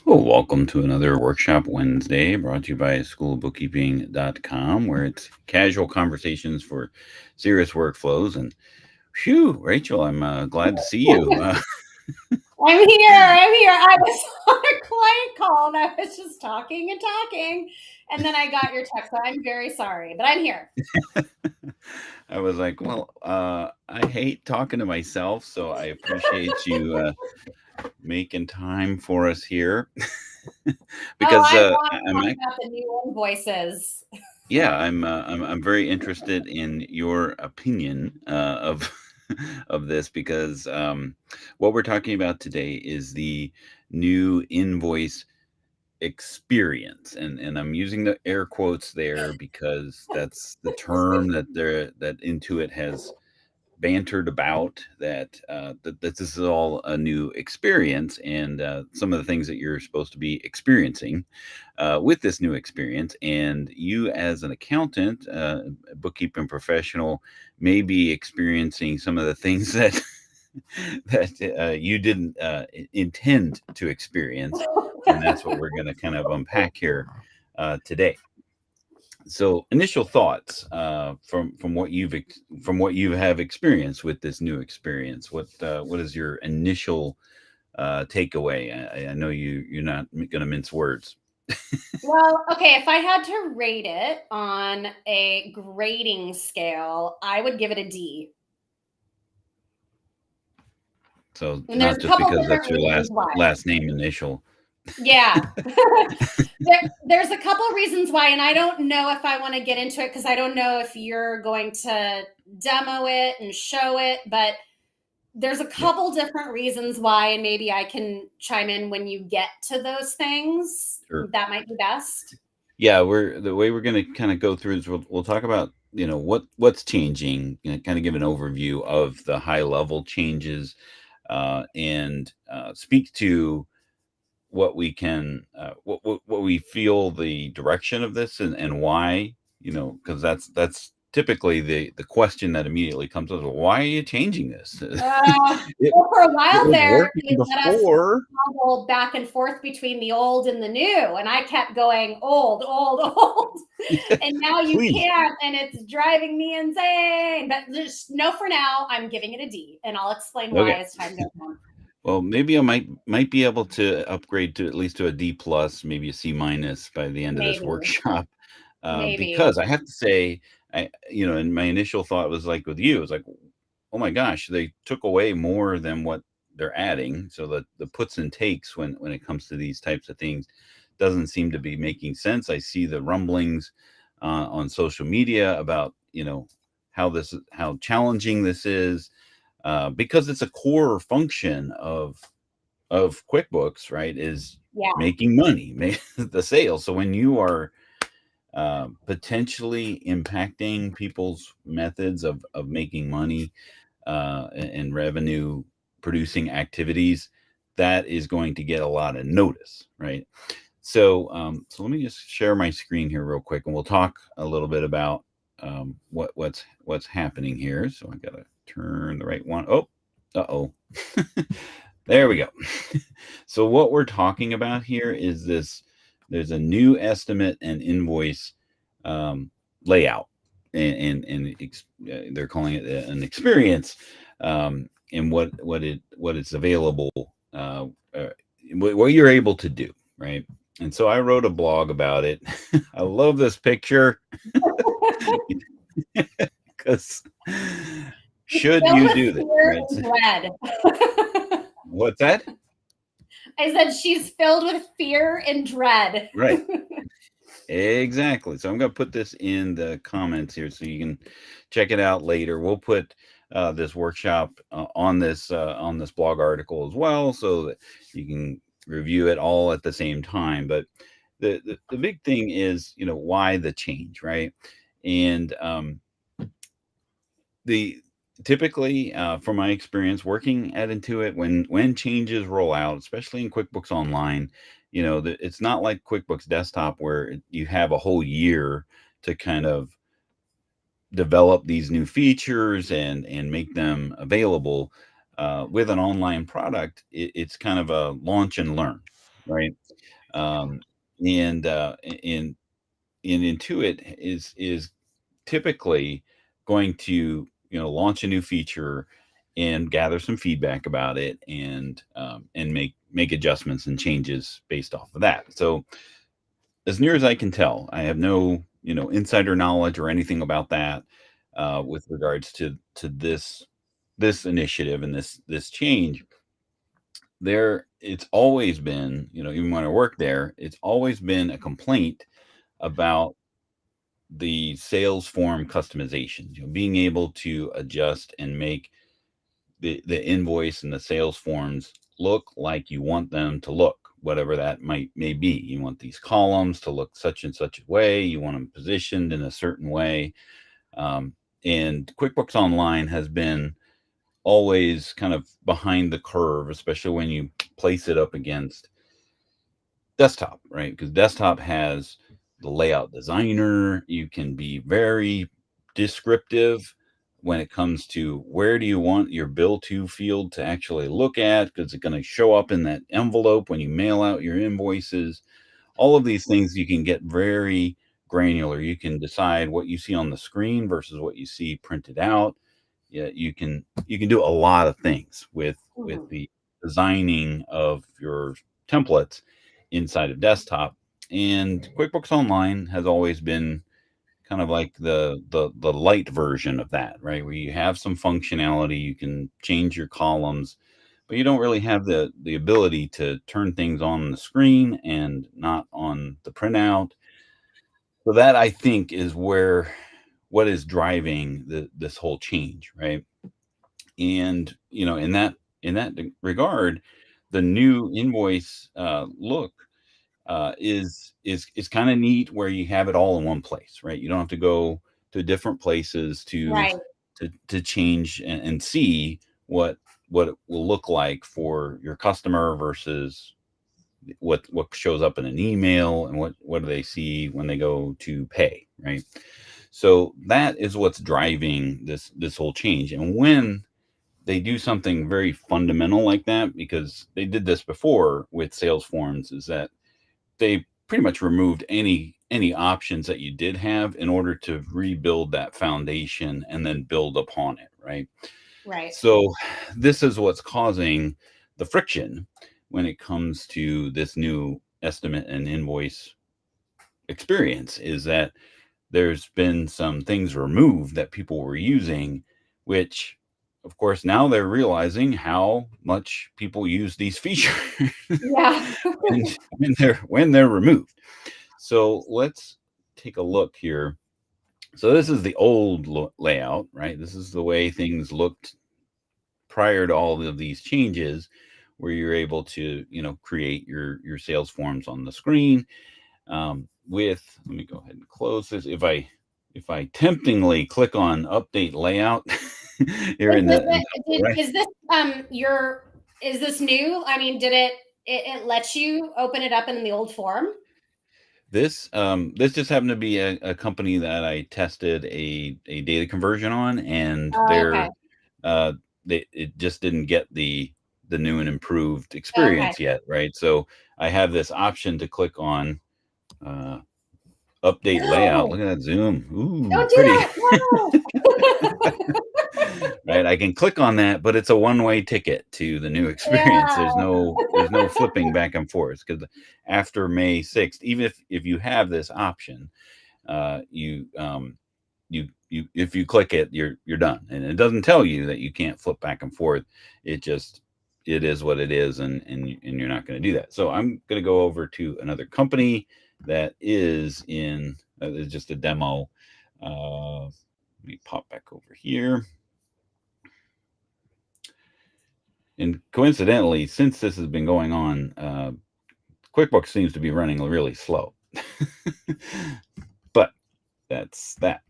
Well, welcome to another Workshop Wednesday brought to you by schoolbookkeeping.com, where it's casual conversations for serious workflows. And phew, Rachel, I'm glad to see you. I'm here. I was on a client call and I was just talking and talking. And then I got your text. So I'm very sorry, but I'm here. I was like, well, I hate talking to myself, so I appreciate you making time for us here. Because I want to I'm talk about the new invoices. yeah, I'm very interested in your opinion of of this because what we're talking about today is the new invoice experience, and I'm using the air quotes there because that's the term that Intuit has bantered about, that this is all a new experience, and some of the things that you're supposed to be experiencing with this new experience. And you, as an accountant, bookkeeping professional, may be experiencing some of the things that you didn't intend to experience, and that's what we're going to kind of unpack here today. So, initial thoughts from what from what you have experienced with this new experience. What is your initial takeaway? I know you're not going to mince words. Well, okay, if I had to rate it on a grading scale, I would give it a D. So And there's not a just couple because different that's your reasons why. last name initial. Yeah. There's a couple of reasons why, and I don't know if I want to get into it because I don't know if you're going to demo it and show it, but there's a Yep. couple different reasons why, and maybe I can chime in when you get to those things. Sure. That might be best. Yeah, the way we're going to kind of go through is we'll talk about what's changing, kind of give an overview of the high level changes, and speak to what we can what we feel the direction of this, and why, because that's typically the question that immediately comes up: why are you changing this? it, Well, for a it while was there, working they let us before. toggle back and forth between the old and the new, and I kept going old, old, old, and now you Please. can't, and it's driving me insane. But just no, for now, I'm giving it a D, and I'll explain why Okay. as time goes on. Well, maybe I might be able to upgrade to at least to a D plus, maybe a C minus by the end of this Maybe, workshop. maybe. Because I have to say, and my initial thought was like with you, it was like, oh my gosh, they took away more than what they're adding. So the puts and takes when it comes to these types of things doesn't seem to be making sense. I see the rumblings on social media about how challenging this is, because it's a core function of QuickBooks, right? Is Yeah. making money, the sales. So when you are potentially impacting people's methods of making money, and revenue producing activities, that is going to get a lot of notice, right? So let me just share my screen here real quick, and we'll talk a little bit about what's happening here. So I gotta turn the right one. Oh, uh-oh. There we go. So what we're talking about here is this: there's a new estimate and invoice layout, and they're calling it an experience, and what it's available, what you're able to do, right? And so I wrote a blog about it. I love this picture because should Filled you with do this, fear right? and dread. What's that? I said she's filled with fear and dread. Right. Exactly. So I'm going to put this in the comments here so you can check it out later. We'll put this workshop on this blog article as well, so that you can review it all at the same time. But the big thing is, why the change, right? And the typically, from my experience working at Intuit, when changes roll out, especially in QuickBooks Online, it's not like QuickBooks Desktop where you have a whole year to kind of develop these new features and make them available with an online product, it's kind of a launch and learn, right? Um, and and Intuit is typically going to, launch a new feature and gather some feedback about it, and make adjustments and changes based off of that. So as near as I can tell, I have no, insider knowledge or anything about that, with regards to this initiative and this change. It's always been, even when I worked there, it's always been a complaint about the sales form customizations, being able to adjust and make the invoice and the sales forms look like you want them to look, whatever that may be. You want these columns to look such and such a way. You want them positioned in a certain way. Um, and QuickBooks Online has been always kind of behind the curve, especially when you place it up against desktop, right? Because desktop has the layout designer. You can be very descriptive when it comes to where do you want your bill to field to actually look at, because it's going to show up in that envelope when you mail out your invoices. All of these things you can get very granular. You can decide what you see on the screen versus what you see printed out. Yeah, you can do a lot of things with Mhm. the designing of your templates inside of desktop. And QuickBooks Online has always been kind of like the light version of that, right? Where you have some functionality, you can change your columns, but you don't really have the ability to turn things on the screen and not on the printout. So that, I think, is where what is driving this whole change, right? And in that regard, the new invoice look is kind of neat, where you have it all in one place, right? You don't have to go to different places to Right. to change and see what it will look like for your customer versus what shows up in an email, and what do they see when they go to pay, right? So that is what's driving this whole change. And when they do something very fundamental like that, because they did this before with sales forms, is that they pretty much removed any options that you did have in order to rebuild that foundation and then build upon it, right? Right. So this is what's causing the friction when it comes to this new estimate and invoice experience, is that there's been some things removed that people were using, which, of course, now they're realizing how much people use these features Yeah. when, when they're removed. So let's take a look here. So this is the old layout, right? This is the way things looked prior to all of these changes, where you're able to, create your sales forms on the screen. With Let me go ahead and close this. If I temptingly click on update layout here Is in this the upper right, is this your is this new? I mean, did it let you open it up in the old form? this just happened to be a company that I tested a data conversion on, and Oh, okay. uh it just didn't get the new and improved Okay. experience yet, right? So I have this option to click on uh update layout. No, Look at that zoom. Ooh, don't do pretty. that. No. Right, I can click on that, but it's a one-way ticket to the new experience. Yeah. There's no flipping back and forth, because after May 6th, even if you have this option, you if you click it, you're done, and it doesn't tell you that you can't flip back and forth. It is what it is, and you're not going to do that. So I'm going to go over to another company that is just a demo. Let me pop back over here. And coincidentally, since this has been going on, QuickBooks seems to be running really slow. But that's that.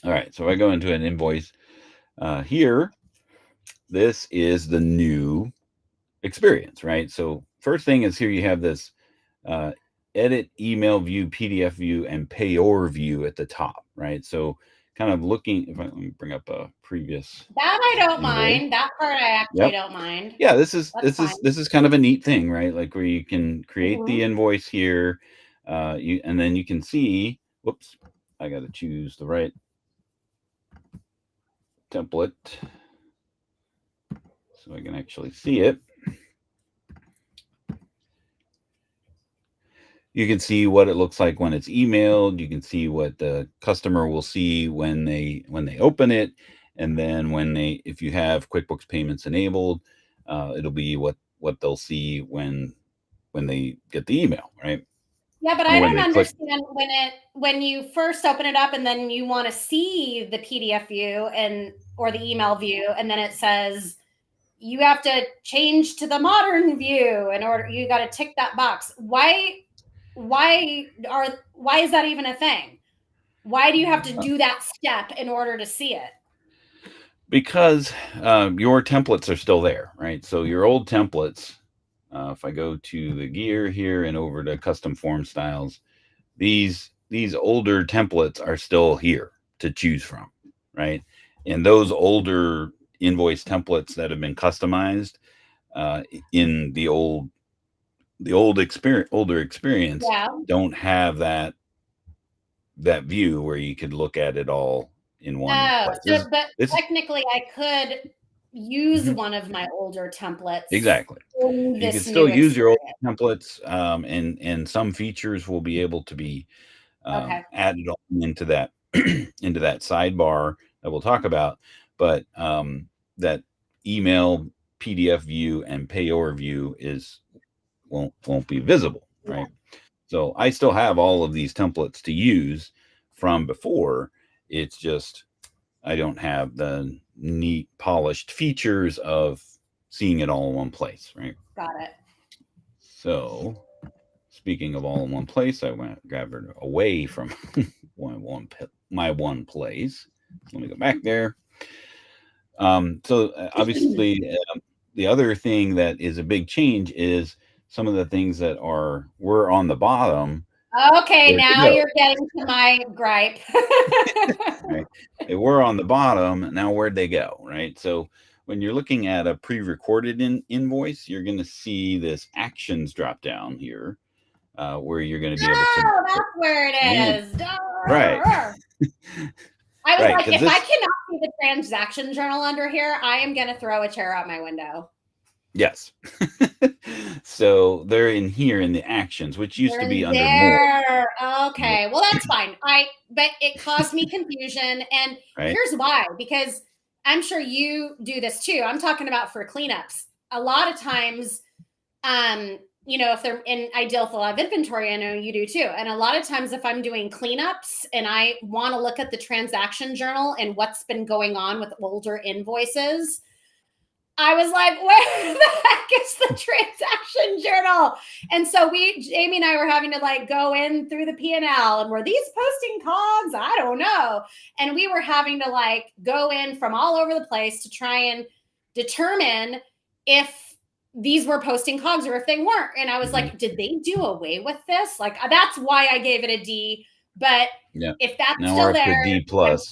All right. So if I go into an invoice here, this is the new experience, right? So first thing is, here you have this uh, edit, email view, PDF view, and payor view at the top, right? So kind of looking, if let me bring up a previous That I don't invoice. mind. That part I actually Yep. don't mind. Yeah, this is That's this fine. is this is kind of a neat thing, right? Like where you can create the Mhm. invoice here, and then you can see. Whoops, I got to choose the right template so I can actually see it. You can see what it looks like when it's emailed. You can see what the customer will see when they open it, and then when they, if you have QuickBooks payments enabled, it'll be what they'll see when they get the email, right? Yeah, but Or I when don't they click. understand when you first open it up and then you want to see the PDF view and or the email view, and then it says you have to change to the modern view in order you got to tick that box. Why is that even a thing? Why do you have to uh, do that step in order to see it? because your templates are still there, right? So your old templates, if I go to the gear here and over to custom form styles, these older templates are still here to choose from, right? And those older invoice templates that have been customized in the older experience Yeah. don't have that view where you could look at it all in one Oh, place. so but This is technically I could use mhm, one of my older templates exactly. in You can this still new use your old experience. templates, and some features will be able to be Okay. added on into that into that sidebar that we'll talk about. But that email PDF view and payor view is won't be visible, Yeah. right? So I still have all of these templates to use from before. It's just I don't have the neat polished features of seeing it all in one place, right? Got it. So speaking of all in one place, I went grabbed it away from my one place. Let me go back there. Obviously, the other thing that is a big change is some of the things that were on the bottom. Okay, Where'd they now go? you're getting to my gripe. Right? They were on the bottom. Now where'd they go? Right. So when you're looking at a pre-recorded invoice, you're going to see this actions drop down here, where you're going to be able to Oh, that's where it man, is. right, I was right, like, because if I this cannot see the transaction journal under here, I am going to throw a chair out my window. yes. So they're in here in the actions, which used to They're be under more, there. more, Okay. Well, that's fine. But it caused me confusion. And right? here's why, because I'm sure you do this too. I'm talking about for cleanups. A lot of times, if they're in, I deal with a lot of inventory. I know you do too. And a lot of times if I'm doing cleanups and I want to look at the transaction journal and what's been going on with older invoices, I was like, where the heck is the transaction journal? And so Jamie and I were having to like go in through the P&L and were these posting cogs? I don't know. And we were having to like go in from all over the place to try and determine if these were posting cogs or if they weren't. And I was Mm-hmm. like, did they do away with this? Like, that's why I gave it a D. But Yeah. if that's Now we're still up to there, D plus.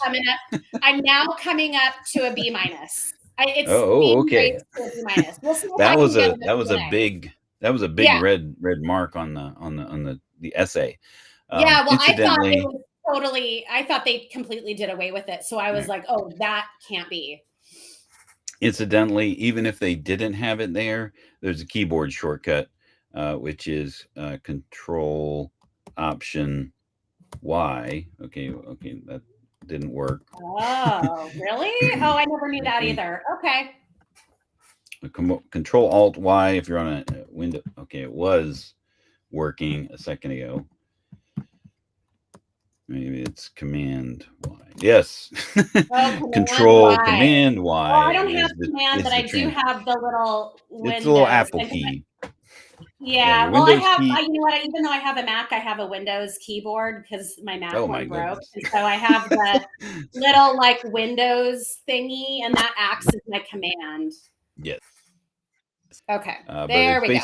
I'm now coming up to a B minus. It's Oh, being okay. raised to a B minus. We'll see if I can get it That was a an A. big Yeah. red mark on the essay. Yeah. Well, Incidentally, I thought they completely did away with it. So I was right, like, oh, that can't be. incidentally, even if they didn't have it there, there's a keyboard shortcut, which is Control Option Y. Okay, that didn't work. Oh, really? Oh, I never knew that Okay, either. Okay. Control Alt Y if you're on a window. Okay, it was working a second ago. Maybe it's Command Y. Yes, Oh, Command Control Y. Command Well, Y I don't have Command, but is I the do trans. have the little It's a little Windows. Apple key. Yeah, Yeah. your Well, I Windows have, key. you know what? Even though I have a Mac, I have a Windows keyboard because my Mac Oh my one broke. goodness. And so I have the little like Windows thingy, and that acts as my command. Yes, Okay. but There we go.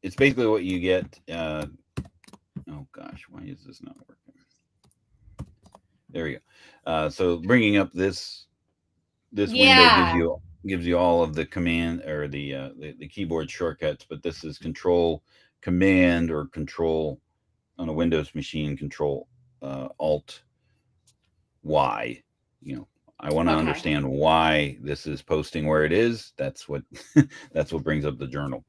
it's basically what you get. Oh gosh, why is this not working? There we go. So bringing up this window Yeah. gives you all of the command or the keyboard shortcuts, but this is Control Command or Control on a Windows machine, Control Alt Y. You know, I want to Okay. understand why this is posting where it is. That's what that's what brings up the journal.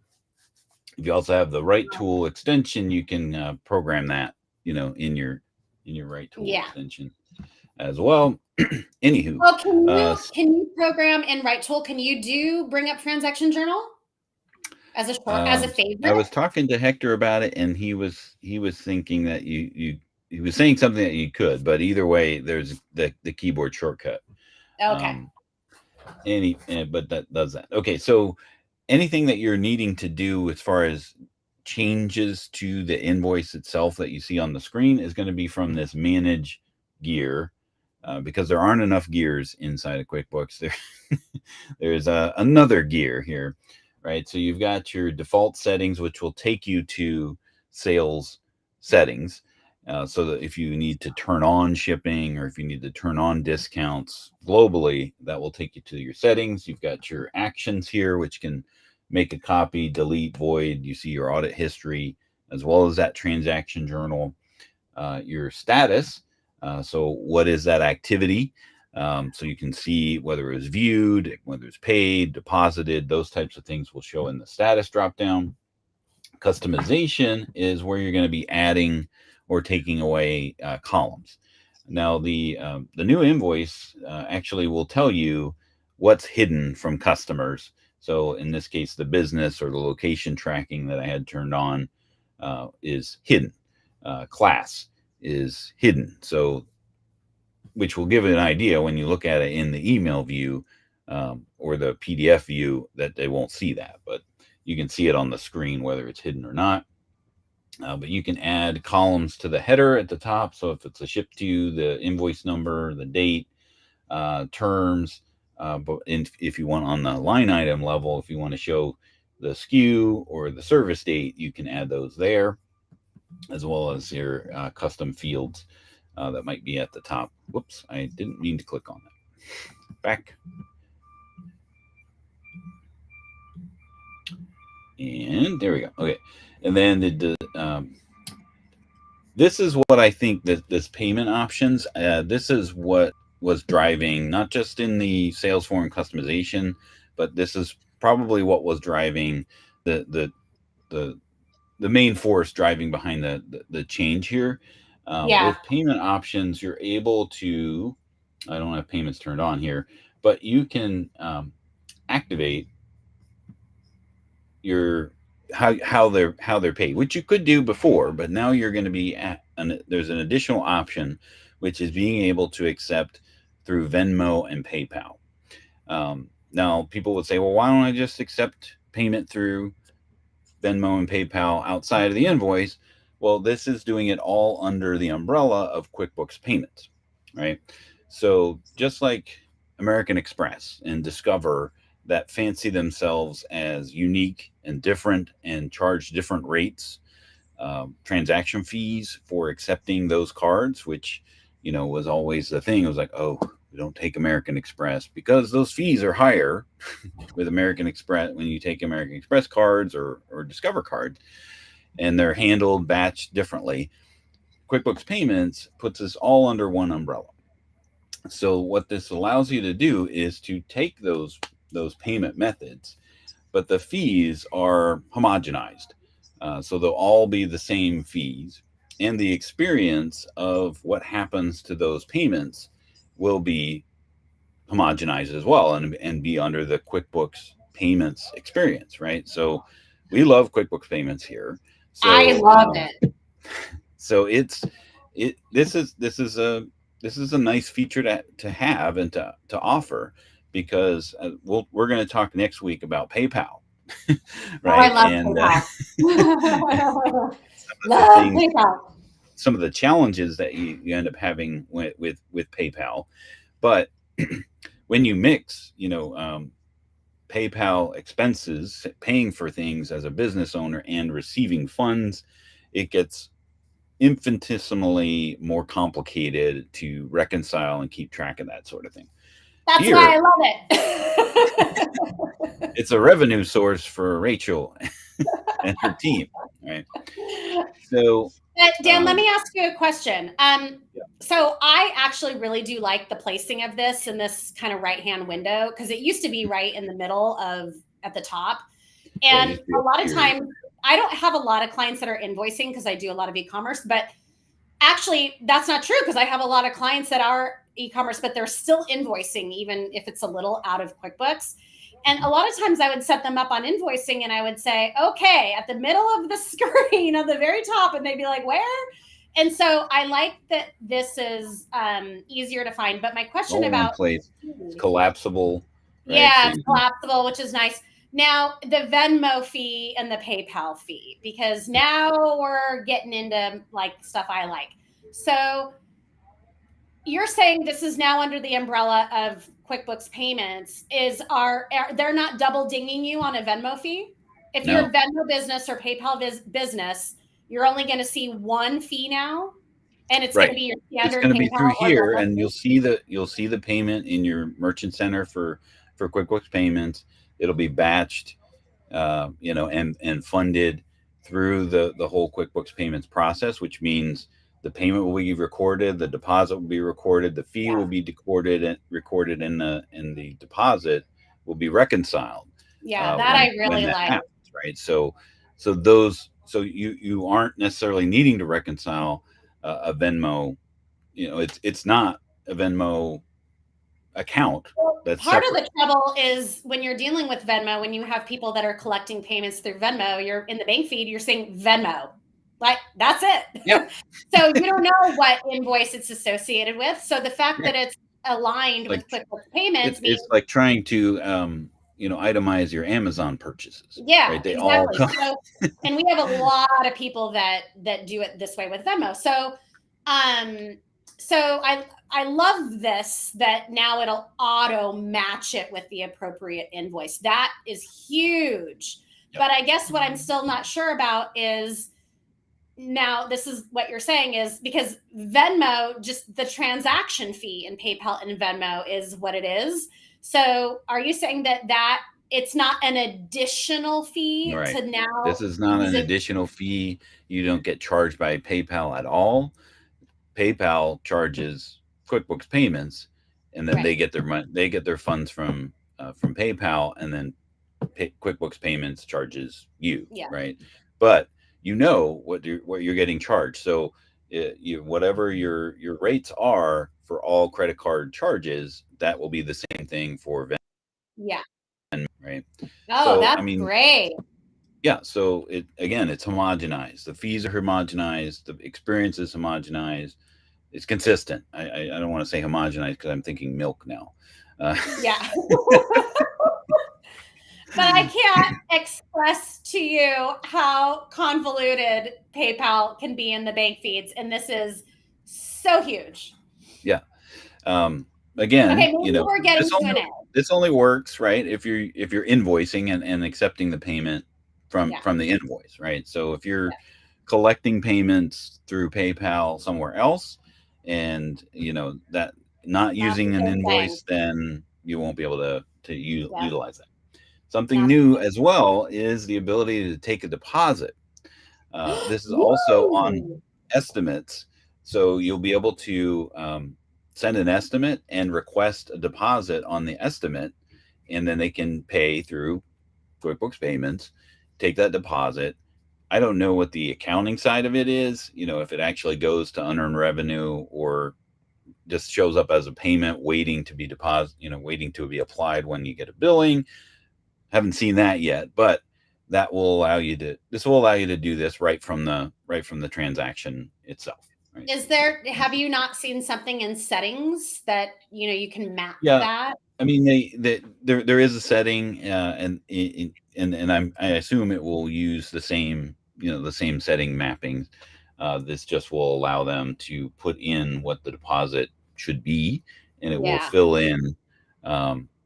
If you also have the right tool extension, you can program that, in your right tool Yeah. extension as well. Anywho, Well, uh, can you program in Right Tool? Can you do bring up transaction journal as a I favorite? was talking to Hector about it, and he was thinking that he was saying something that you could, but either way, there's the keyboard shortcut. Okay. Um, but that does that. Okay, so anything that you're needing to do as far as changes to the invoice itself that you see on the screen is going to be from this manage gear, because there aren't enough gears inside of QuickBooks. There's another gear here, right? So you've got your default settings, which will take you to sales settings. So that if you need to turn on shipping or if you need to turn on discounts globally, that will take you to your settings. You've got your actions here, which can make a copy, delete, void. You see your audit history, as well as that transaction journal, your status. So, what is that activity? So you can see whether it was viewed, whether it's paid, deposited, those types of things will show in the status dropdown. Customization is where you're going to be adding or taking away columns. Now, the new invoice actually will tell you what's hidden from customers. So, in this case, the business or the location tracking that I had turned on is hidden. Class is hidden. So, which will give it an idea when you look at it in the email view or the PDF view that they won't see that, but you can see it on the screen whether it's hidden or not. But you can add columns to the header at the top. So if it's a ship to, the invoice number, the date, terms. But if you want on the line item level, if you want to show the SKU or the service date, you can add those there, as well as your custom fields that might be at the top. Whoops, I didn't mean to click on that. Back. And there we go. Okay. And then this is what I think that this payment options, this is what was driving, not just in the sales form customization, but this is probably what was driving the the the the main force driving behind the change here. Yeah. With payment options, you're able to. I don't have payments turned on here, but you can activate your how they're paid, which you could do before, but now you're going to be there's an additional option, which is being able to accept through Venmo and PayPal. Now, people would say, well, why don't I just accept payment through Venmo and PayPal outside of the invoice? Well, this is doing it all under the umbrella of QuickBooks payments, right? So just like American Express and Discover that fancy themselves as unique and different and charge different rates, transaction fees for accepting those cards, which was always the thing. It was like, oh, we don't take American Express because those fees are higher with American Express when you take American Express cards or Discover cards, and they're handled batched differently. QuickBooks Payments puts us all under one umbrella. So what this allows you to do is to take those payment methods, but the fees are homogenized. So they'll all be the same fees, and the experience of what happens to those payments will be homogenized as well and be under the QuickBooks payments experience, right? So we love QuickBooks payments here. I So love it. so this is a nice feature to have and to offer, because we're going to talk next week about PayPal, Oh, I right? love And PayPal. the Love things, PayPal. some of the challenges that you end up having with PayPal, but when you mix, PayPal expenses, paying for things as a business owner and receiving funds, it gets infinitesimally more complicated to reconcile and keep track of that sort of thing. That's why Here, I love it. it's a revenue source for Rachel and her team, right? So, Dan, let um, me ask you a question. yeah, So I actually really do like the placing of this in this kind of right hand window because it used to be right in the middle of at the top. yeah, it And used to be a up lot of here. times, I don't have a lot of clients that are invoicing because I do a lot of e-commerce, but actually that's not true because I have a lot of clients that are e-commerce, but they're still invoicing, even if it's a little out of QuickBooks. And a lot of times I would set them up on invoicing and I would say, okay, at the middle of the screen, at the very top, and they'd be like, where? And so I like that this is easier to find. But my question All in one about, place. It's collapsible, right? So yeah, it's you can, collapsible, which is nice. Now, the Venmo fee and the PayPal fee, because now we're getting into like stuff I like. So you're saying this is now under the umbrella of QuickBooks payments. Are they're not double dinging you on a Venmo fee? If you're a no, Venmo business or PayPal business, you're only going to see one fee now, and it's going to right. be your It's standard going to be PayPal through or here, Venmo and fee. you'll see the payment in your merchant center for QuickBooks payments. It'll be batched, and funded through the whole QuickBooks payments process, which means the payment will be recorded, the deposit will be recorded, the fee will Yeah, be recorded and recorded in the deposit will be reconciled yeah, that I when really that like. happens, right? So you aren't necessarily needing to reconcile a Venmo. It's not a Venmo account Well, that's part of separate. the trouble is when you're dealing with Venmo, when you have people that are collecting payments through Venmo, you're in the bank feed, you're saying Venmo. Like, that's Yep. it. So you don't know what invoice it's associated with. So the fact Right. that it's aligned Like with QuickBooks payments means, it's like trying to itemize your Amazon purchases, yeah, right? They all exactly. come. So, and we have a lot of people that do it this way with Venmo. Um, so I love this that now it'll auto match it with the appropriate invoice. That is huge. Yep. But I guess what I'm still not sure about is now this is what you're saying is because Venmo, just the transaction fee in PayPal and Venmo is what it is. So are you saying that it's not an additional fee Right. to now This is not use an it? additional fee. You don't get charged by PayPal at all. PayPal charges QuickBooks payments, and then Right. they get their funds from PayPal, and then QuickBooks payments charges you, Yeah. right? But you know what you're getting charged. So whatever your rates are for all credit card charges, that will be the same thing for Venmo, Yeah. right? Oh, So I that's mean, great. yeah. So it's homogenized. The fees are homogenized. The experience is homogenized. It's consistent. I don't want to say homogenized because I'm thinking milk now. Uh, Yeah. But I can't express to you how convoluted PayPal can be in the bank feeds. And this is so huge. yeah. Okay, Again, maybe we're getting to an end. this only works, right, if you're invoicing and accepting the payment Yeah. from the invoice, right? So if you're Yeah. collecting payments through PayPal somewhere else, and that not Not the using an same thing. invoice, then you won't be able to Yeah. utilize that. Something Not the new same. as well is the ability to take a deposit. This is also on Woo! estimates. So you'll be able to send an estimate and request a deposit on the estimate, and then they can pay through QuickBooks payments, take that deposit. I don't know what the accounting side of it is, if it actually goes to unearned revenue or just shows up as a payment waiting to be waiting to be applied when you get a billing. Haven't seen that yet, but this will allow you to do this right from the transaction itself, right? Have you not seen something in settings that, you can map Yeah, that? I mean there is a setting, I assume it will use the same setting mappings. This just will allow them to put in what the deposit should be, and it will Yeah. fill in.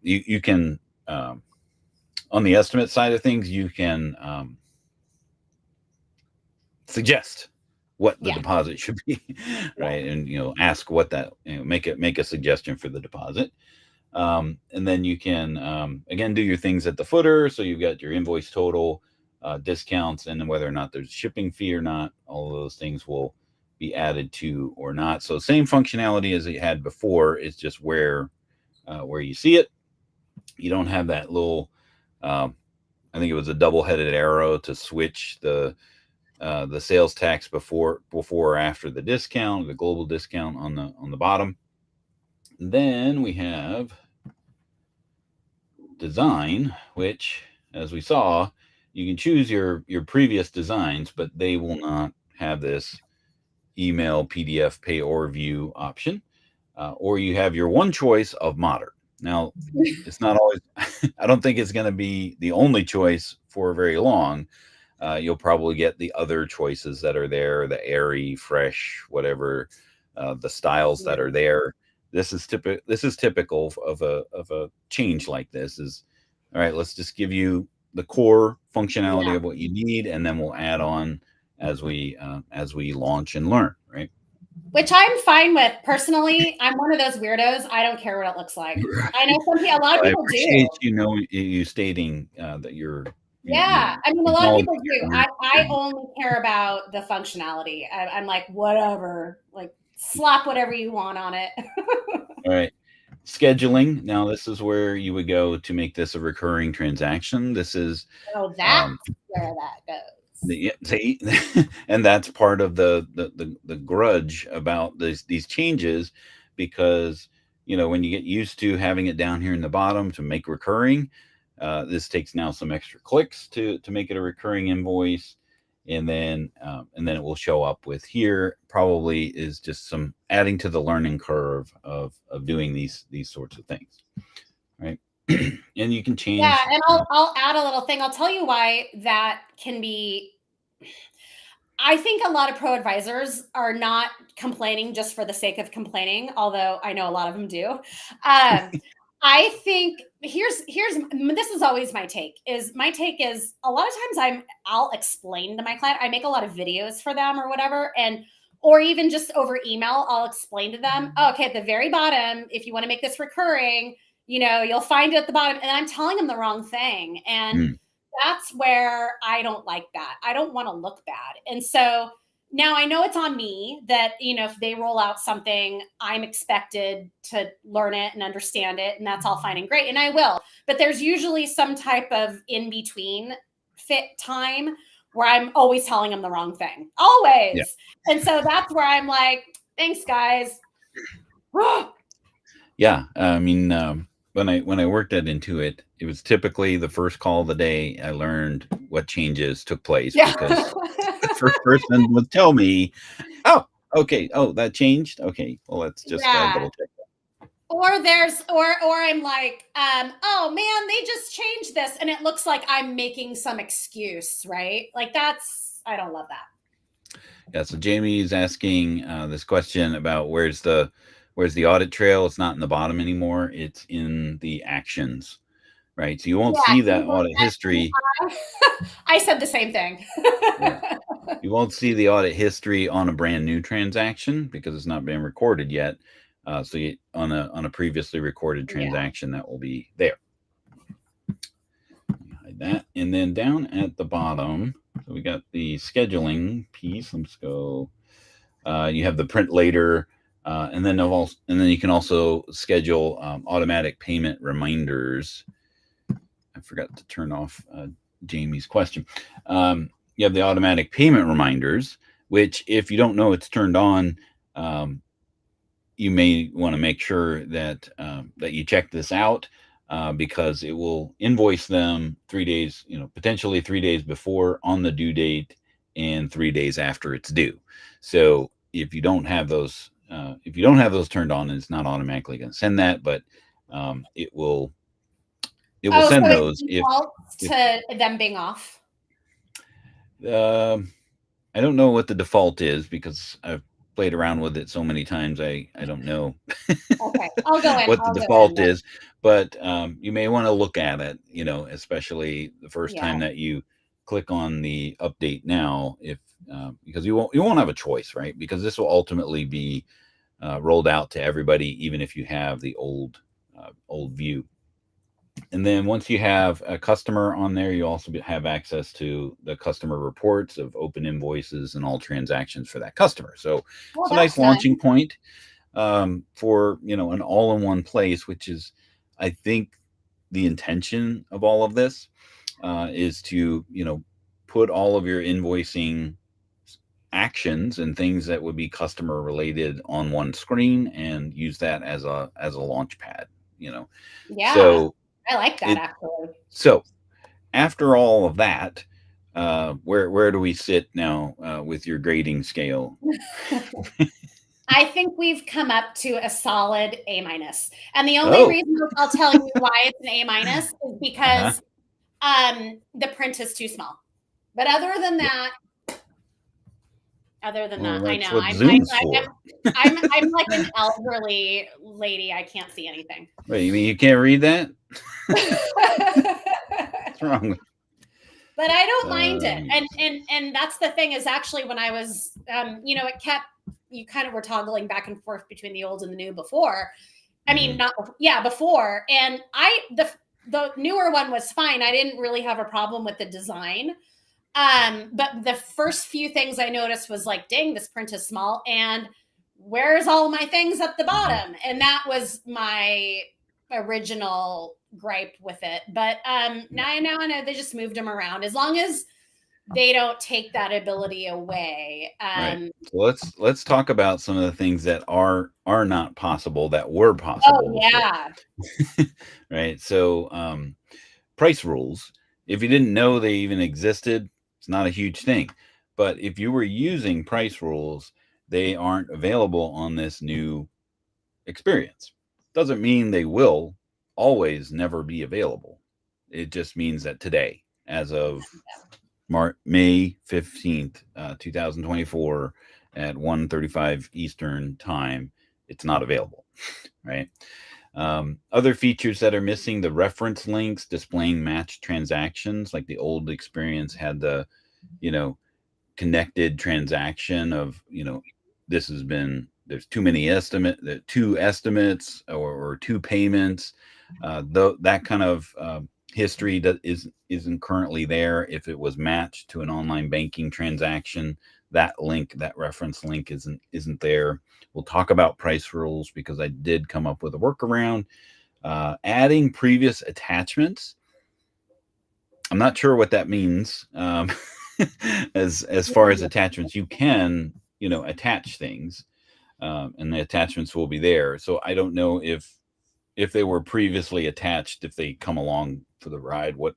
You can on the estimate side of things, you can suggest. what the Yeah. deposit should be, Yeah. right? And ask what that make a suggestion for the deposit. And then you can again do your things at the footer. So you've got your invoice total, discounts, and then whether or not there's shipping fee or not. All of those things will be added to or not. So same functionality as it had before. It's just where you see it. You don't have that little. Um, I think it was a double-headed arrow to switch the sales tax before or after the discount, the global discount on the bottom. Then we have design, which, as we saw, you can choose your previous designs, but they will not have this email, PDF, pay or view option. Or you have your one choice of modern. Now, it's not always. I don't think it's going to be the only choice for very long. You'll probably get the other choices that are there, the airy, fresh, whatever, the styles Yeah. that are there. This is typical of a change like this. Is all right. Let's just give you the core functionality Yeah. of what you need, and then we'll add on as we launch and learn. Right. Which I'm fine with. Personally, I'm one of those weirdos. I don't care what it looks like. I know a lot of I people do. appreciate you stating that Yeah, you're I mean, a lot of acknowledging people do. I only care about the functionality. I'm like, whatever, like slap whatever you want on it. All right. Scheduling. Now, this is where you would go to make this a recurring transaction. This is Oh, that's um, where that goes. see, and that's part of the grudge about these changes, because when you get used to having it down here in the bottom to make recurring, this takes now some extra clicks to make it a recurring invoice, and then it will show up with here. Probably is just some adding to the learning curve of doing these sorts of things, right? And you can Yeah, change. and I'll add a little thing. I'll tell you why that can be. I think a lot of pro advisors are not complaining just for the sake of complaining, although I know a lot of them do. I think here's this is always my take. Is my take is a lot of times I'll explain to my client. I make a lot of videos for them or whatever, and or even just over email, I'll explain to them. Oh, okay, at the very bottom, if you want to make this recurring, you'll find it at the bottom, and I'm telling them the wrong thing, and Mm, that's where I don't like that. I don't want to look bad. And so now I know it's on me that, if they roll out something, I'm expected to learn it and understand it. And that's all fine and great. And I will. But there's usually some type of in between fit time where I'm always telling them the wrong thing. yeah. Always. And so that's where I'm like, thanks, guys. Yeah, I mean, when I worked at Intuit, it was typically the first call of the day. I learned what changes took place Yeah. because the first person would tell me, "Oh, okay. Oh, that changed. Okay, well, let's just Yeah. double check." Or I'm like, oh man, they just changed this and it looks like I'm making some excuse, right? Like I don't love that. Yeah. So Jamie is asking this question about where's the audit trail? It's not in the bottom anymore. It's in the actions, right? So you won't Yeah, see that audit history. I said the same thing. Yeah. You won't see the audit history on a brand new transaction because it's not been recorded yet. On a previously recorded Yeah. transaction, that will be there. Hide that, and then down at the bottom, so we got the scheduling piece. Let's go. You have the print later, and then you can also schedule automatic payment reminders. I forgot to turn off Jamie's question. You have the automatic payment reminders, which, if you don't know it's turned on, um, you may want to make sure that you check this out, because it will invoice them 3 days, potentially 3 days before on the due date and 3 days after it's due. So if you don't have those turned on, it's not automatically going to send that, but it will Oh, so send it those defaults if to them being off. um I don't know what the default is because I've played around with it so many times. I don't know Okay, I'll go in. what the I'll go in default then. is, but you may want to look at it, especially the first Yeah. time that you click on the update now if because you won't have a choice, right? Because this will ultimately be rolled out to everybody, even if you have the old view. And then once you have a customer on there, you also have access to the customer reports of open invoices and all transactions for that customer. So Well, it's a nice that's nice. launching point for an all-in-one place, which is, I think, the intention of all of this is to put all of your invoicing actions and things that would be customer related on one screen and use that as a launch pad. You know, Yeah, so I like that it actually. so after all of that, where do we sit now with your grading scale? I think we've come up to a solid A minus. And the only Oh, reason I'll tell you why it's an A minus is uh-huh. because the print is too small. But Yeah. other than Well, that, I that's know what Zoom's for. I'm like an elderly lady. I can't see anything. Wait, you mean you can't read that? What's wrong with? But I don't mind it. Yeah. And that's the thing is actually when I was it kept you kind of were toggling back and forth between the old and the new before. I mean, Mhm. not yeah, before. And the newer one was fine. I didn't really have a problem with the design. But the first few things I noticed was like, dang, this print is small. And where's all my things at the Mhm. bottom? And that was my original gripe with it. But Yeah. now I know they just moved them around. As long as they don't take that ability away. Right. So let's talk about some of the things that are not possible that were Oh possible before. yeah. Right. So price rules. If you didn't know they even existed, it's not a huge thing. But if you were using price rules, they aren't available on this new experience. Doesn't mean they will always never be available. It just means that today, as of May 15th, 2024, at 1:35 Eastern time, it's not available, right? Other features that are missing: the reference links displaying matched transactions, like the old experience had the, you know, connected transaction of, this has been, there's too many two estimates or two payments. That kind of history that isn't currently there. If it was matched to an online banking transaction, that reference link isn't there. We'll talk about price rules because I did come up with a workaround. Adding previous attachments. I'm not sure what that means. As far as attachments, you can attach things, and the attachments will be there. So I don't know if they were previously attached, if they come along for the ride. What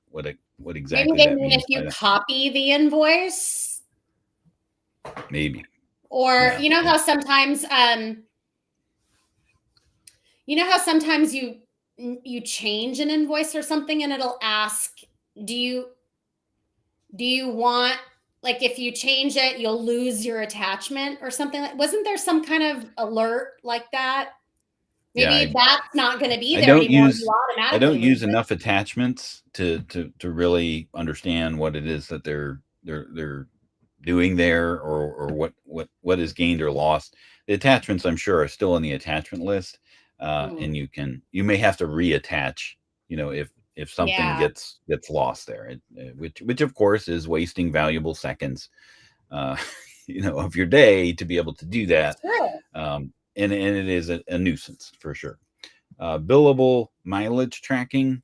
Maybe exactly they that mean if means you by that? copy the invoice, Maybe, or yeah, you know how sometimes you change an invoice or something and it'll ask, do you want, like, if you change it you'll lose your attachment or something. Like, wasn't there some kind of alert like that? yeah. Maybe that's not going to be I there don't anymore. You use I automatically don't lose use it. enough attachments to really understand what it is that they're doing there, or what is gained or lost. The attachments, I'm sure, are still in the attachment list, Hmm. and you may have to reattach. If something Yeah, gets lost there, which of course is wasting valuable seconds, uh, of your day to be able to do that, sure. and it is a nuisance for sure. Billable mileage tracking.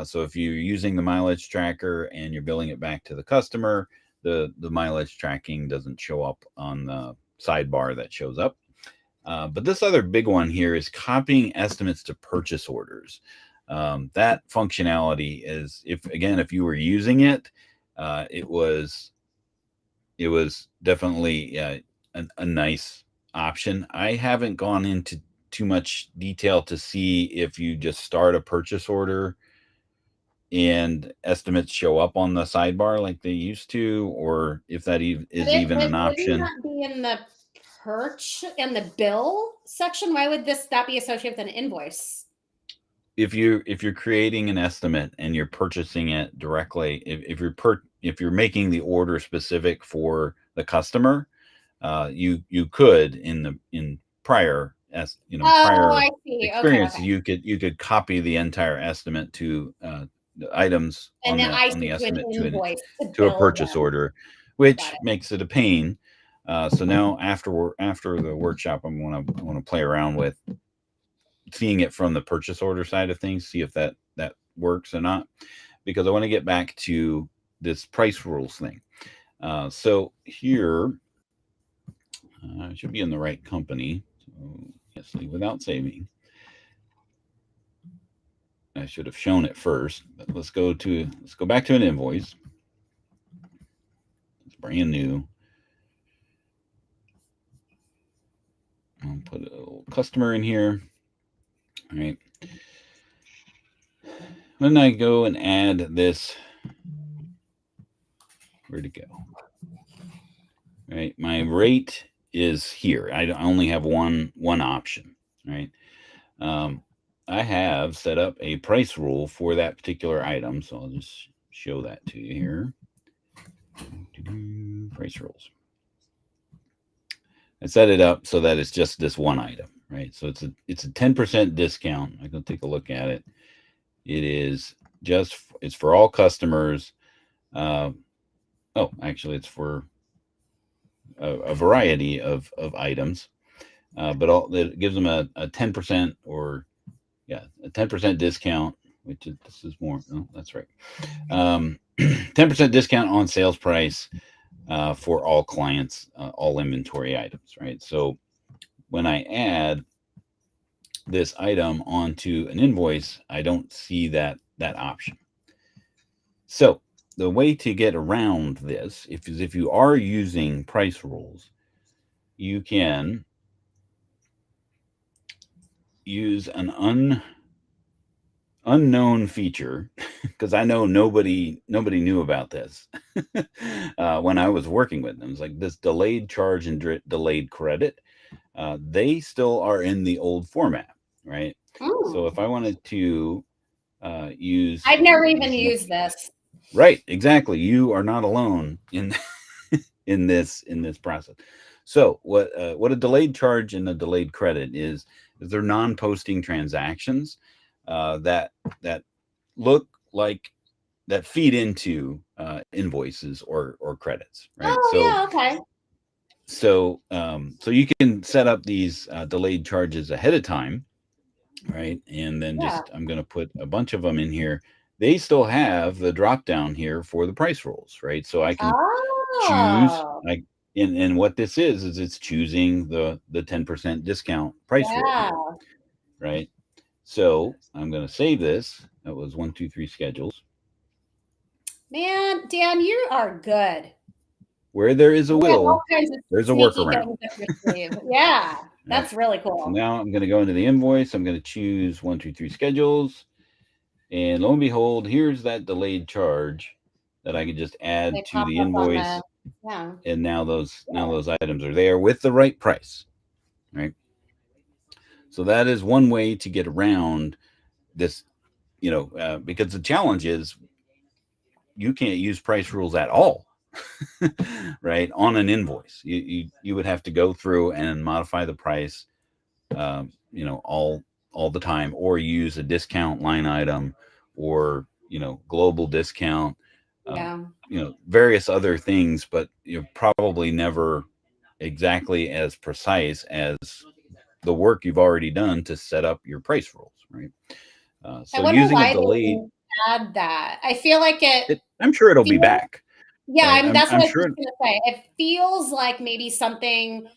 So if you're using the mileage tracker and you're billing it back to the customer, the mileage tracking doesn't show up on the sidebar that shows up. But this other big one here is copying estimates to purchase orders. That functionality is, if you were using it, it was definitely a nice option. I haven't gone into too much detail to see if you just start a purchase order and estimates show up on the sidebar like they used to, or if that is even But an wouldn't option. that be in the in the bill section? Why would that be associated with an invoice? If you're creating an estimate and you're purchasing it directly, if you're if you're making the order specific for the customer, you could in prior as Oh, prior I see. Okay, experience, okay. you could copy the entire estimate to the items And then I on the should do an estimate invoice to to a bill purchase them. order, Got which it. makes it a pain. So now after the workshop, I want to play around with seeing it from the purchase order side of things, see if that works or not, because I want to get back to this price rules thing. So here, I should be in the right company. So yes, leave without saving. I should have shown it first, but let's go back to an invoice. It's brand new. I'll put a little customer in here. All right. Then I go and add this. Where'd it go? Right. My rate is here. I only have one option. Right. Um, I have set up a price rule for that particular item, so I'll just show that to you here. Price rules. I set it up so that it's just this one item, right? So it's a 10% discount. I'm gonna take a look at it. It is it's for all customers. Uh, oh, actually, it's for a variety of items, but it gives them a 10% or yeah a 10% discount. Which is, this is more. Oh, that's right. 10% discount on sales price for all clients, all inventory items, right? So when I add this item onto an invoice, I don't see that option. So the way to get around this, if you are using price rules, you can use an unknown feature because I know nobody knew about this when I was working with them. It's like this delayed charge and delayed credit. They still are in the old format, right? So if I wanted to use I've never even this, used this. right, exactly, you are not alone in in this process. So what a delayed charge and a delayed credit is they're non-posting transactions that look like that feed into invoices or credits, right? Oh, yeah, okay. So you can set up these delayed charges ahead of time, right? And then Yeah. just I'm going to put a bunch of them in here. They still have the drop down here for the price rules, right? So I can choose Oh, and what this is it's choosing the 10% discount price rule yeah. here, right? So I'm going to save this. That was 123 schedules. Man, Dan, you are good. Where there is a You have all will, kinds of there's a sneaky workaround. things up your sleeve. Yeah, Right. that's really So cool. now I'm going to go into the invoice. I'm going to choose 123 schedules. And lo and behold, here's that delayed charge that I can just add They to pop the up on invoice. the, yeah. And now those items are there with the right price, right? So that is one way to get around this, because the challenge is you can't use price rules at all, right? On an invoice, you would have to go through and modify the price, all the time, or use a discount line item, or global discount, um, Yeah. various other things, but you're probably never exactly as precise as the work you've already done to set up your price rules, right? I So wonder using a why they delayed, didn't add that. I feel like it I'm sure it'll be feels, back, yeah, right? I mean, that's I'm what I was just sure. gonna say. It feels like maybe something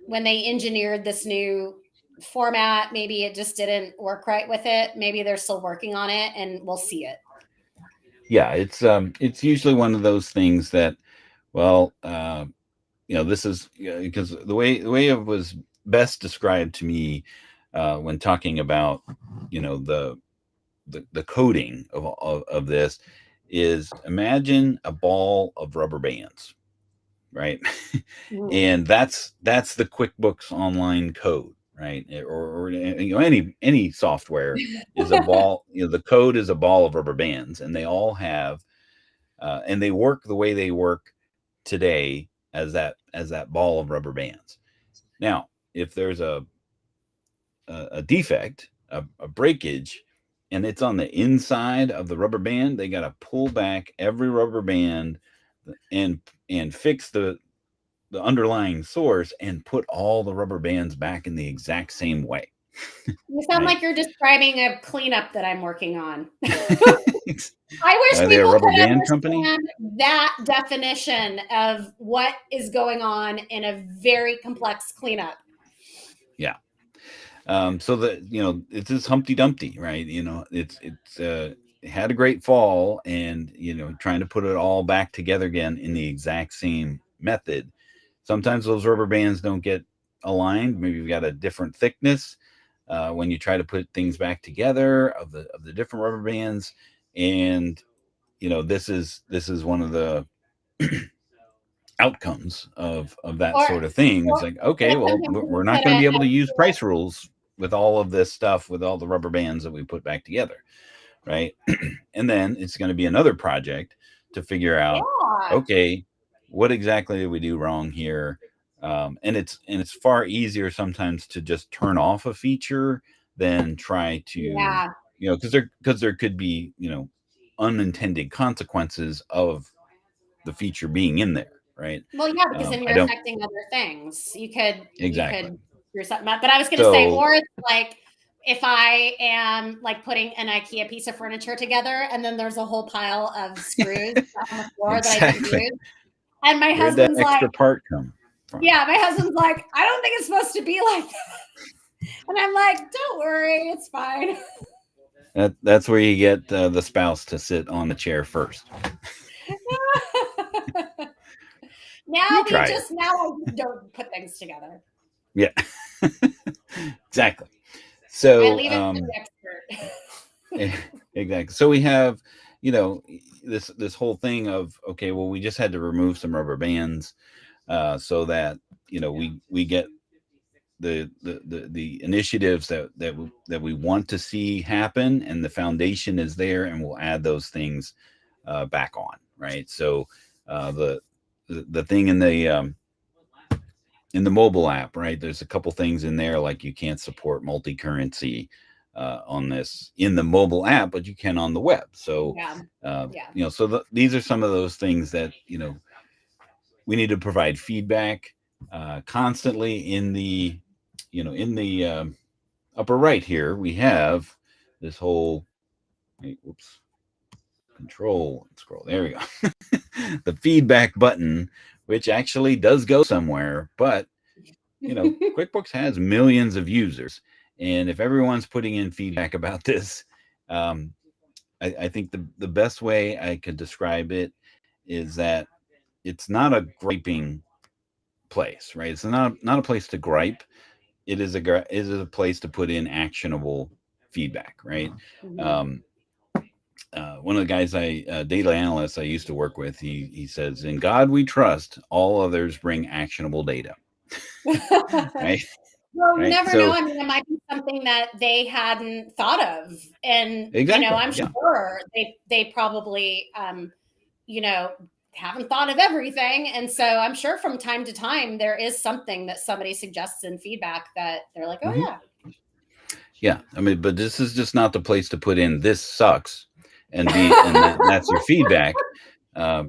when they engineered this new format, maybe it just didn't work right with it. Maybe they're still working on it and we'll see it. Yeah, it's usually one of those things that, well, this is because the way it was best described to me when talking about the coding of this is imagine a ball of rubber bands, right? Mhm. And that's the QuickBooks online code, right? Or any software is a ball. The code is a ball of rubber bands, and they all have and they work the way they work today as that ball of rubber bands. Now, if there's a defect, a breakage, and it's on the inside of the rubber band, they got to pull back every rubber band and fix the underlying source and put all the rubber bands back in the exact same way. You sound Right? like you're describing a cleanup that I'm working on. I Are wish they a people rubber could band company? understand that definition of what is going on in a very complex cleanup. Yeah. So that it's this Humpty Dumpty, right? It had a great fall, and trying to put it all back together again in the exact same method. Sometimes those rubber bands don't get aligned. Maybe you've got a different thickness when you try to put things back together of the different rubber bands, and this is one of the outcomes of that Or, sort of thing. It's or like, okay, well, sometimes we're you not put going to a, be able to use price rules with all of this stuff, with all the rubber bands that we put back together, right? And then it's going to be another project to figure out, yeah, okay, what exactly did we do wrong here? And it's far easier sometimes to just turn off a feature than try to, yeah. because there could be unintended consequences of the feature being in there, right? Well, yeah, because then I you're don't affecting other things. You exactly. could screw something up. But I was going to say, So or it's like if I am like putting an IKEA piece of furniture together, and then there's a whole pile of screws on the floor that I didn't exactly, use, and my where'd that husband's like, extra part come from? "Yeah," my husband's like, "I don't think it's supposed to be like that," and I'm like, "Don't worry, it's fine." That's where you get the spouse to sit on the chair first. You try it. Now I just don't put things together. Yeah, exactly. I So leave it to the expert. eh, exactly. So we have, you know, this whole thing of, okay, well, we just had to remove some rubber bands so that we get the initiatives that we want to see happen, and the foundation is there, and we'll add those things back on, right? So the thing in the mobile app, right? There's a couple things in there, like you can't support multi-currency on this in the mobile app, but you can on the web. So Yeah, yeah. these are some of those things that we need to provide feedback constantly. In the upper right here, we have this whole, whoops, control scroll, there we go. The feedback button, which actually does go somewhere, but QuickBooks has millions of users, and if everyone's putting in feedback about this, um, I think the best way I could describe it is that it's not a griping place, right? It's not a place to gripe. It is a place to put in actionable feedback, right? Mhm. Um, one of the guys data analysts I used to work with, he says, "In God we trust. All others bring actionable data." Right, Well, you right. never know. So I mean, it might be something that they hadn't thought of, and exactly, I'm yeah. sure they probably, you know, haven't thought of everything, and so I'm sure from time to time there is something that somebody suggests in feedback that they're like, "Oh Hmm. yeah." Yeah, I mean, but this is just not the place to put in "this sucks" and that's your feedback,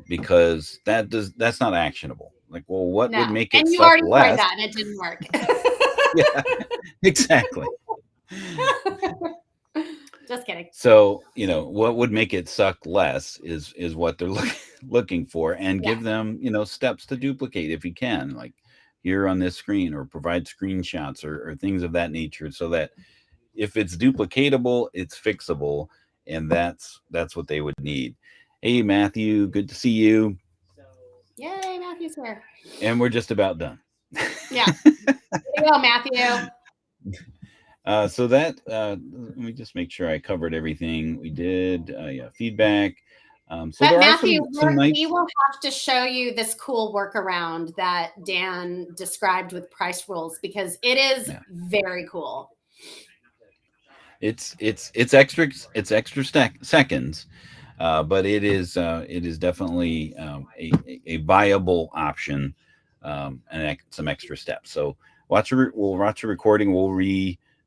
because that's not actionable. Like, well, what would No, make it and you suck already tried less? that and it didn't work. Yeah, exactly. Just kidding. So, what would make it suck less is what they're looking for, and Yeah. give them, steps to duplicate if you can, like here on this screen, or provide screenshots or things of that nature, so that if it's duplicatable, it's fixable, and that's what they would need. Hey, Matthew, good to see you, Yay, Matthew's here. and we're just about done. Yeah. There you go, Matthew. So that let me just make sure I covered everything we did. Yeah, feedback. So But there are Matthew, some we nice. will have to show you this cool workaround that Dan described with price rules because it is Yeah, very cool. it's extra seconds, but it is definitely a viable option, and some extra steps. So we'll watch a recording. We'll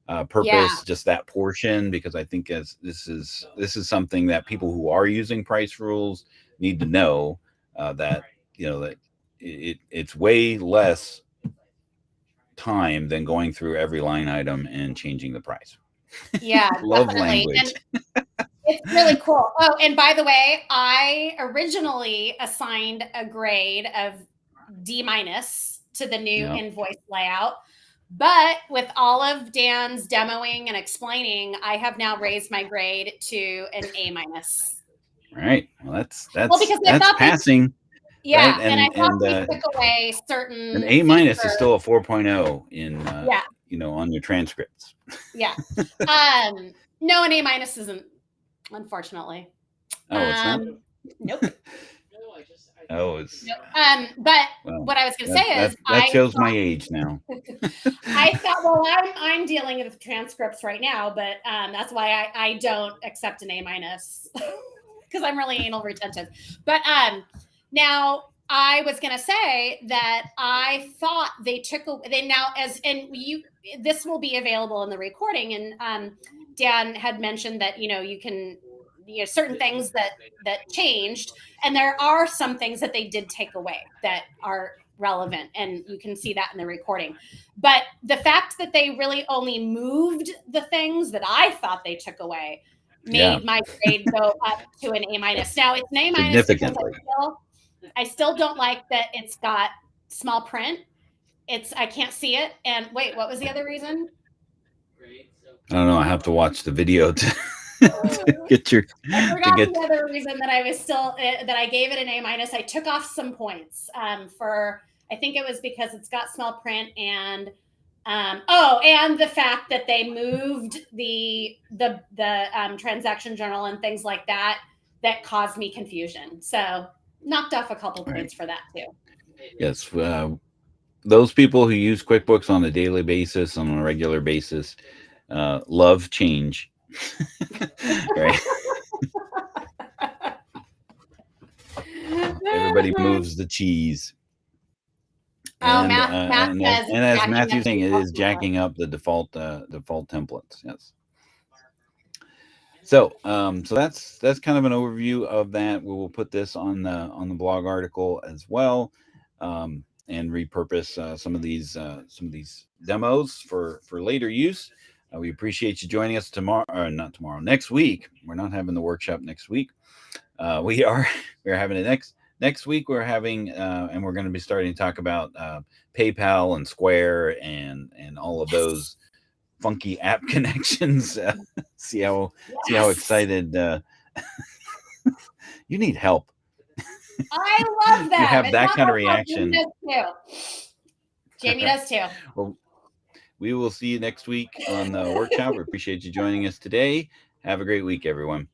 Yeah. purpose just that portion, because I think as this is something that people who are using price rules need to know, that that it's way less time than going through every line item and changing the price. Yeah, Love definitely. And language. it's really cool. Oh, and by the way, I originally assigned a grade of D- to the new Yeah. invoice layout. But with all of Dan's demoing and explaining, I have now raised my grade to an A-. All right. Well, Well, because I that's thought they, passing, right? yeah, and I thought And they took away an certain A minus is features. still a 4.0 in Yeah, on your transcripts. yeah. No, an A- isn't, unfortunately. Oh, it's not. Nope. Oh, it's Nope. But well. what I was going to say is, That shows my age now. I thought, well, I'm dealing with transcripts right now, but that's why I don't accept an A- because I'm really anal retentive. But now I was going to say that I thought they now this will be available in the recording, and Dan had mentioned that you can certain things that changed, and there are some things that they did take away that are relevant, and you can see that in the recording. But the fact that they really only moved the things that I thought they took away Yeah, made my grade go up to an A-. Now it's an A- because significantly. I still don't like that it's got small print. I can't see it. And wait, what was the other reason? I don't know. I have to watch the video to, to get your I to forgot get. the other reason that I was still that I gave it an A-. I took off some points for, I think it was because it's got small print, and and the fact that they moved the transaction journal and things like that caused me confusion. So knocked off a couple Right. points for that too. Yes, those people who use QuickBooks on a daily basis, on a regular basis, love change. Right. Everybody moves the cheese. Oh, And Matt says and it's as jacking up Matthew's saying, it default is template. jacking up the default templates. Yes. So so that's kind of an overview of that. We will put this on the blog article as well, and repurpose some of these demos for later use. We appreciate you joining us tomorrow, or not tomorrow, next week. We're not having the workshop next week. We are we're having it next week. We're having and we're going to be starting to talk about PayPal and Square and all of those funky app connections. See how Yes. excited you need help. I love them. You have It's that not kind of my fault. Jamie reaction. does too. Jamie does too. Well, we will see you next week on the workshop. We appreciate you joining us today. Have a great week, everyone.